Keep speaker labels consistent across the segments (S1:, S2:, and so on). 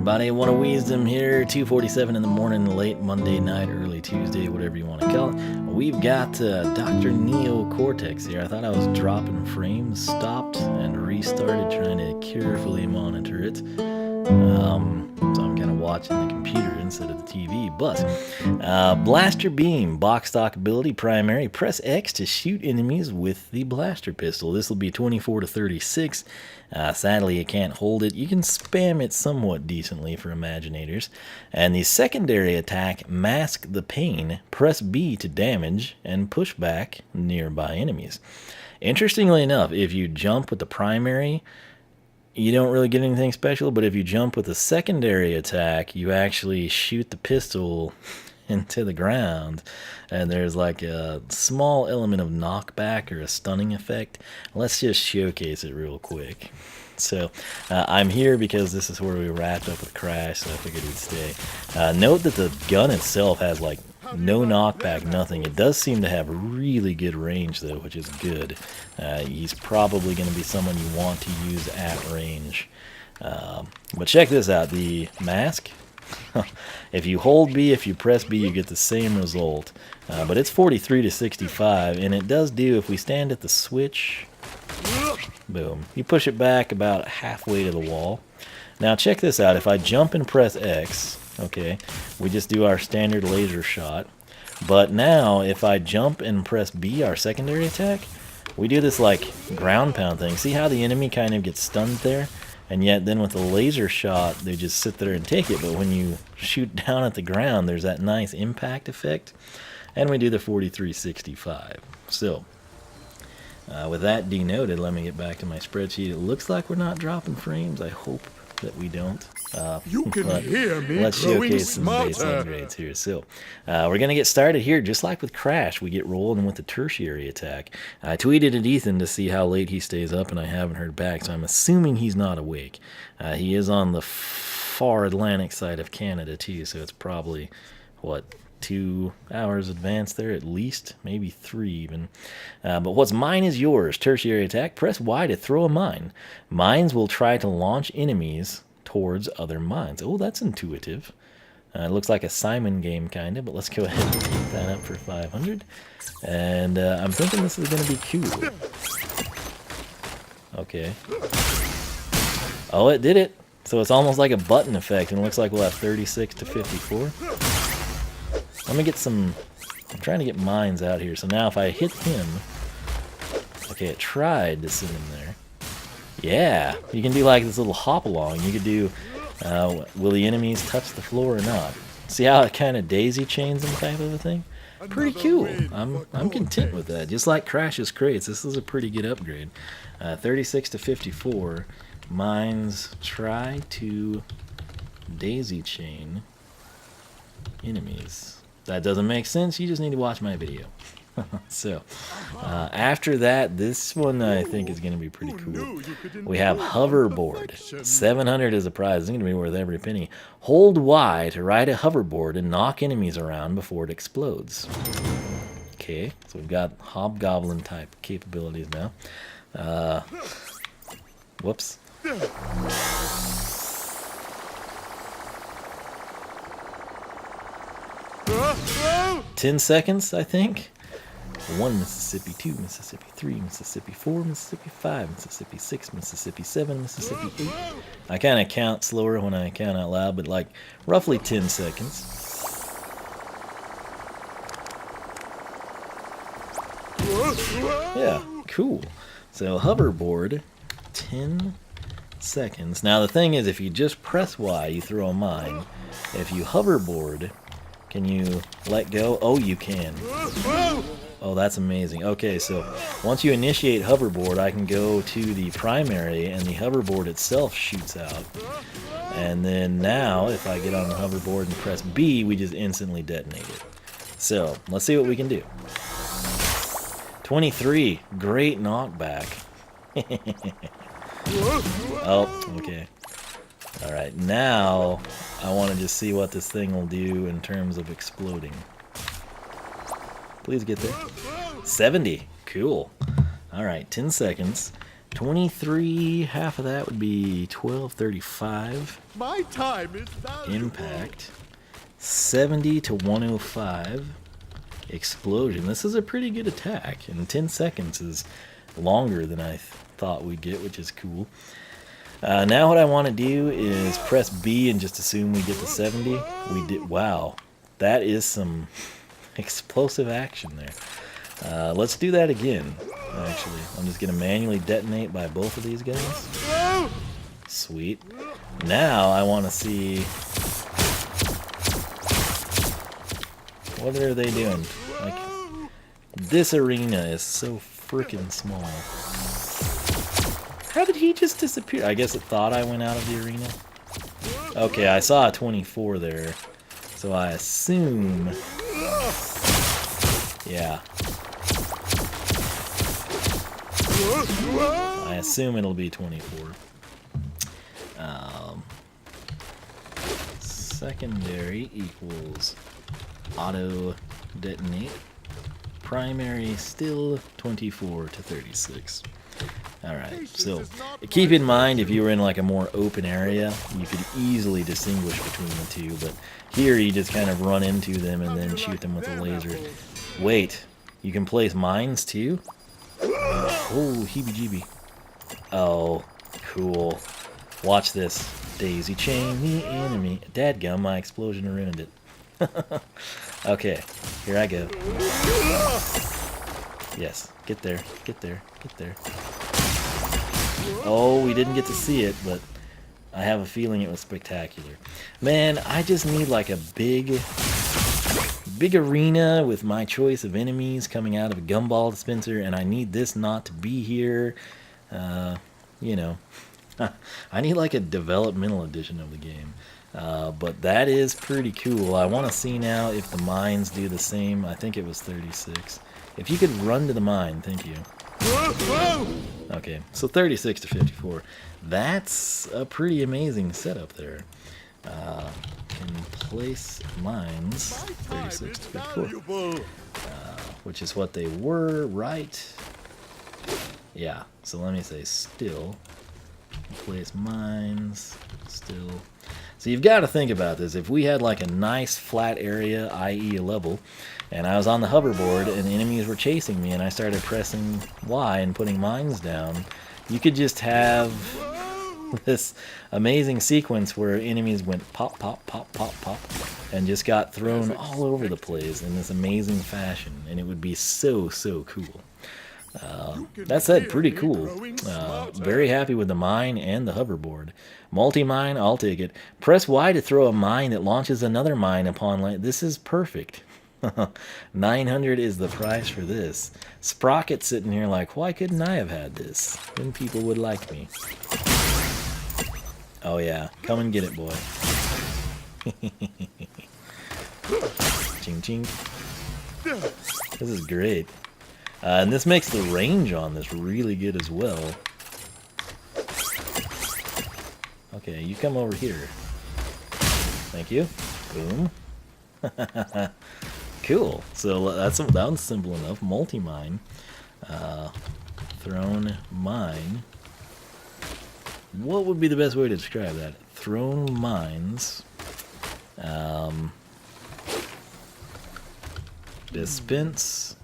S1: everybody. One of Wisdom here, 2:47 in the morning, late Monday night, early Tuesday, whatever you want to call it. We've got Dr. Neo Cortex here. I thought I was dropping frames, stopped, and restarted trying to carefully monitor it. So I'm kind of watching the computer instead of the TV. But Blaster Beam, box stock ability, primary. Press X to shoot enemies with the blaster pistol. This will be 24 to 36. Sadly, you can't hold it. You can spam it somewhat decently for Imaginators. And the secondary attack, Mask the Pain. Press B to damage and push back nearby enemies. Interestingly enough, if you jump with the primary, you don't really get anything special, but if you jump with a secondary attack, you actually shoot the pistol into the ground, and there's like a small element of knockback or a stunning effect. Let's just showcase it real quick. So I'm here because this is where we wrapped up with Crash, so I figured we'd stay. Note that the gun itself has like no knockback, nothing. It does seem to have really good range though, which is good. He's probably going to be someone you want to use at range. But check this out, the mask. If you hold B, if you press B, you get the same result. But it's 43 to 65, and it does do, if we stand at the switch, boom, you push it back about halfway to the wall. Now check this out, if I jump and press X, okay, we just do our standard laser shot. But now, if I jump and press B, our secondary attack, we do this like ground pound thing. See how the enemy kind of gets stunned there? And yet then with the laser shot, they just sit there and take it. But when you shoot down at the ground, there's that nice impact effect. And we do the 43-65. So, with that denoted, let me get back to my spreadsheet. It looks like we're not dropping frames. I hope that we don't.
S2: You can hear me.
S1: Let's showcase some base grades here. So, we're going to get started here. Just like with Crash, we get rolling with the tertiary attack. I tweeted at Ethan to see how late he stays up, and I haven't heard back, so I'm assuming he's not awake. He is on the far Atlantic side of Canada, too, so it's probably, what, 2 hours advanced there at least, maybe 3 even. But what's mine is yours. Tertiary attack. Press Y to throw a mine. Mines will try to launch enemies towards other mines. Oh, that's intuitive. It looks like a Simon game kind of, but let's go ahead and pick that up for 500. And I'm thinking this is going to be cool. Okay. Oh, it did it. So it's almost like a button effect, and it looks like we'll have 36 to 54. Let me get some, I'm trying to get mines out here. So now if I hit him, okay, it tried to send him there. Yeah, you can do like this little hop along. You could do, will the enemies touch the floor or not? See how it kind of daisy chains them type of a thing? Pretty cool. I'm content with that. Just like Crash's crates, this is a pretty good upgrade. 36 to 54. Mines try to daisy chain enemies. That doesn't make sense. You just need to watch my video. So, after that, this one I think is going to be pretty cool. We have Hoverboard. 700 is a prize. It's going to be worth every penny. Hold Y to ride a hoverboard and knock enemies around before it explodes. Okay, so we've got Hobgoblin type capabilities now. Whoops. 10 seconds, I think. 1 Mississippi, 2 Mississippi, 3 Mississippi, 4 Mississippi, 5 Mississippi, 6 Mississippi, 7 Mississippi, 8. I kind of count slower when I count out loud, but like roughly 10 seconds. Yeah, cool. So hoverboard, 10 seconds. Now the thing is, if you just press Y, you throw a mine. If you hoverboard, can you let go? Oh, you can. Oh, that's amazing. Okay, so once you initiate hoverboard, I can go to the primary, and the hoverboard itself shoots out. And then now, if I get on the hoverboard and press B, we just instantly detonate it. So, let's see what we can do. 23. Great knockback. Oh, okay. Alright, now I want to just see what this thing will do in terms of exploding. Please get there. 70. Cool. Alright, 10 seconds. 23, half of that would be 1235.
S2: My time is valuable.
S1: Impact. 70 to 105. Explosion. This is a pretty good attack, and 10 seconds is longer than I thought we'd get, which is cool. Now what I want to do is press B and just assume we get to 70. We did. Wow, that is some explosive action there. Let's do that again. Actually, I'm just gonna manually detonate by both of these guys. Sweet. Now I want to see, what are they doing? Like, this arena is so freaking small. How did he just disappear? I guess it thought I went out of the arena. Okay, I saw a 24 there, so I assume. Yeah. I assume it'll be 24. Secondary equals auto detonate. Primary still 24 to 36. Alright, so keep in mind if you were in like a more open area, you could easily distinguish between the two, but here you just kind of run into them and then shoot them with a laser. Wait, you can place mines too? Oh, heebie-jeebie. Oh, cool. Watch this. Daisy chain the enemy. Dadgum, my explosion ruined it. Okay, here I go. Yes, get there, get there, get there. Oh, we didn't get to see it, but I have a feeling it was spectacular. Man, I just need like a big arena with my choice of enemies coming out of a gumball dispenser, and I need this not to be here. You know, I need like a developmental edition of the game. But that is pretty cool. I want to see now if the mines do the same. I think it was 36. If you could run to the mine, thank you. Okay, so 36 to 54. That's a pretty amazing setup there. Can place mines 36 to 54. Which is what they were, right? Yeah, so let me say still. Place mines, still. So you've got to think about this. If we had like a nice flat area, i.e. a level, and I was on the hoverboard and enemies were chasing me and I started pressing Y and putting mines down, you could just have this amazing sequence where enemies went pop, pop, pop, pop, pop, and just got thrown all over the place in this amazing fashion, and it would be so, so cool. That said, pretty cool. Very happy with the mine and the hoverboard. Multi-mine, I'll take it. Press Y to throw a mine that launches another mine upon land. This is perfect. 900 is the price for this. Sprocket's sitting here like, why couldn't I have had this? Then people would like me. Oh yeah, come and get it, boy. Ching ching. This is great. And this makes the range on this really good as well. Okay, you come over here. Thank you. Boom. Cool. So that one's simple enough. Multi-mine. Thrown mine. What would be the best way to describe that? Thrown mines. Dispense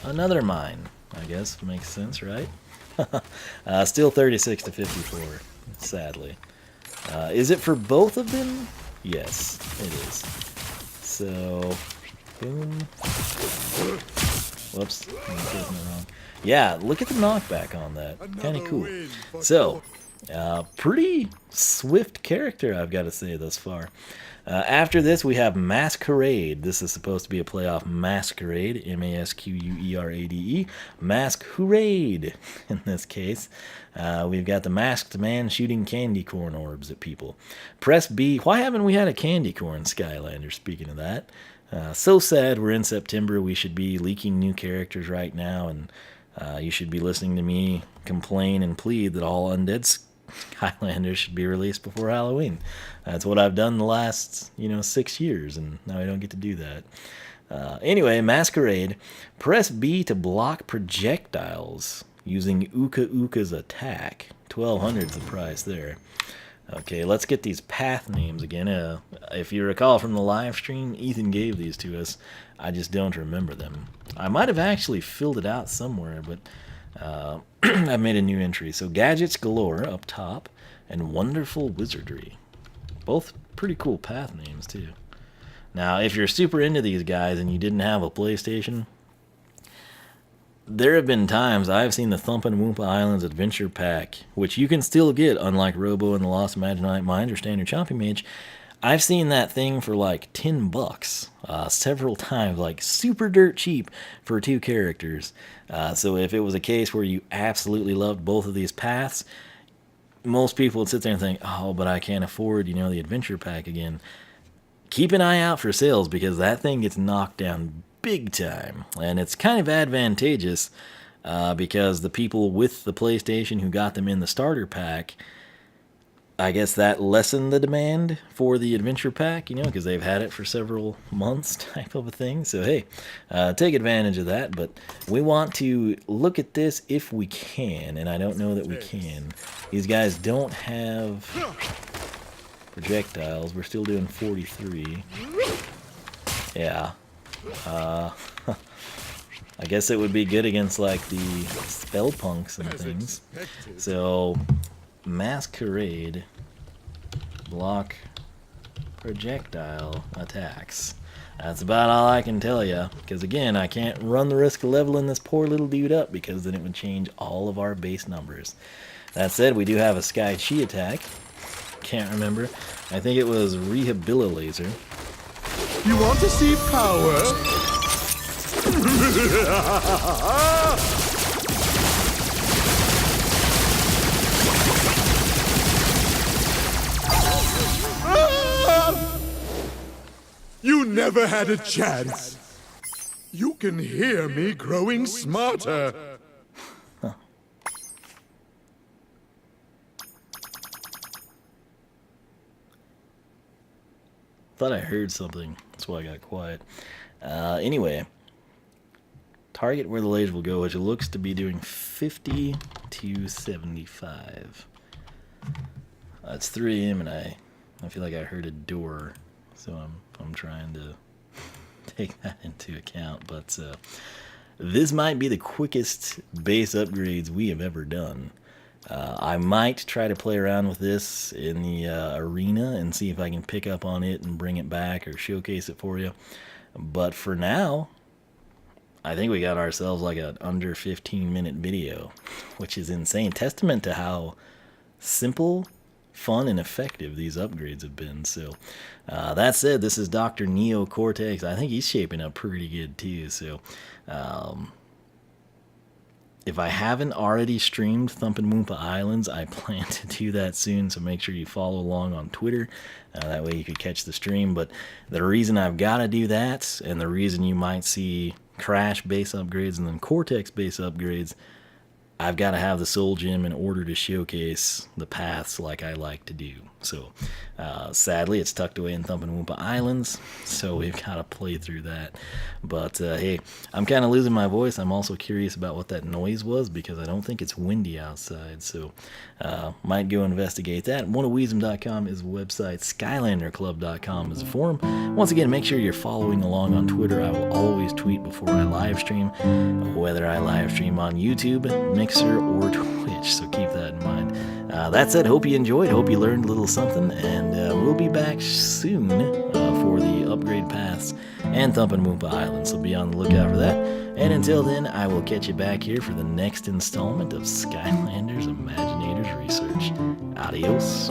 S1: another mine. I guess makes sense, right? Still 36 to 54, sadly. Is it for both of them? Yes, it is. So, boom. Whoops. Yeah, look at the knockback on that. Kind of cool. So, pretty swift character, I've got to say, thus far. After this, we have Masquerade. This is supposed to be a playoff Masquerade. M-A-S-Q-U-E-R-A-D-E. Masquerade, in this case. We've got the masked man shooting candy corn orbs at people. Press B. Why haven't we had a candy corn Skylander, speaking of that? So sad we're in September. We should be leaking new characters right now, and you should be listening to me complain and plead that all undead Skylanders should be released before Halloween. That's what I've done the last, 6 years, and now I don't get to do that. Anyway, Masquerade. Press B to block projectiles. using Uka Uka's attack. 1,200's the price there. Okay, let's get these path names again. If you recall from the live stream, Ethan gave these to us. I just don't remember them. I might have actually filled it out somewhere, but I've made a new entry. So Gadgets Galore up top, and Wonderful Wizardry. Both pretty cool path names, too. Now, if you're super into these guys and you didn't have a PlayStation, there have been times I've seen the Thumpin' Woompa Islands Adventure Pack, which you can still get, unlike Robo and the Lost Imaginite Mind or Standard Chompy Mage. I've seen that thing for like $10 several times, like super dirt cheap for 2 characters. So if it was a case where you absolutely loved both of these paths, most people would sit there and think, oh, but I can't afford, the Adventure Pack again. Keep an eye out for sales, because that thing gets knocked down big time, and it's kind of advantageous because the people with the PlayStation who got them in the starter pack, I guess that lessened the demand for the Adventure Pack, because they've had it for several months type of a thing. So hey, take advantage of that. But we want to look at this if we can, and I don't know that we can. These guys don't have projectiles. We're still doing 43. Yeah. I guess it would be good against like the spell punks and things. So Masquerade, block projectile attacks. That's about all I can tell you, because again, I can't run the risk of leveling this poor little dude up, because then it would change all of our base numbers. That said, we do have a Sky Chi attack. Can't remember. I think it was Rehabilita Laser.
S2: You want to see power? You never had a chance. You can hear me growing smarter.
S1: Thought I heard something. That's why I got quiet. Anyway, target where the laser will go, which it looks to be doing 50 to 75. It's 3 a.m. and I feel like I heard a door, so I'm trying to take that into account. But this might be the quickest base upgrades we have ever done. I might try to play around with this in the arena and see if I can pick up on it and bring it back or showcase it for you. But for now, I think we got ourselves like an under 15-minute video, which is insane. Testament to how simple, fun, and effective these upgrades have been. So that said, this is Dr. Neo Cortex. I think he's shaping up pretty good too. So if I haven't already streamed Thumpin' Woompa Islands, I plan to do that soon, so make sure you follow along on Twitter. That way you can catch the stream. But the reason I've got to do that, and the reason you might see Crash base upgrades and then Cortex base upgrades, I've got to have the Soul Gem in order to showcase the paths like I like to do. So, sadly, it's tucked away in Thumpin' Woompa Islands, so we've got to play through that. But, hey, I'm kind of losing my voice. I'm also curious about what that noise was, because I don't think it's windy outside, so might go investigate that. OneOfWeezem.com is a website. SkylanderClub.com is a forum. Once again, make sure you're following along on Twitter. I will always tweet before I live stream, whether I live stream on YouTube, Mixer, or Twitch, so keep that in mind. That said, hope you enjoyed, hope you learned a little something, and we'll be back soon for the upgrade paths and Thumpin' Woompa Island, so be on the lookout for that. And until then, I will catch you back here for the next installment of Skylanders Imaginators Research. Adios.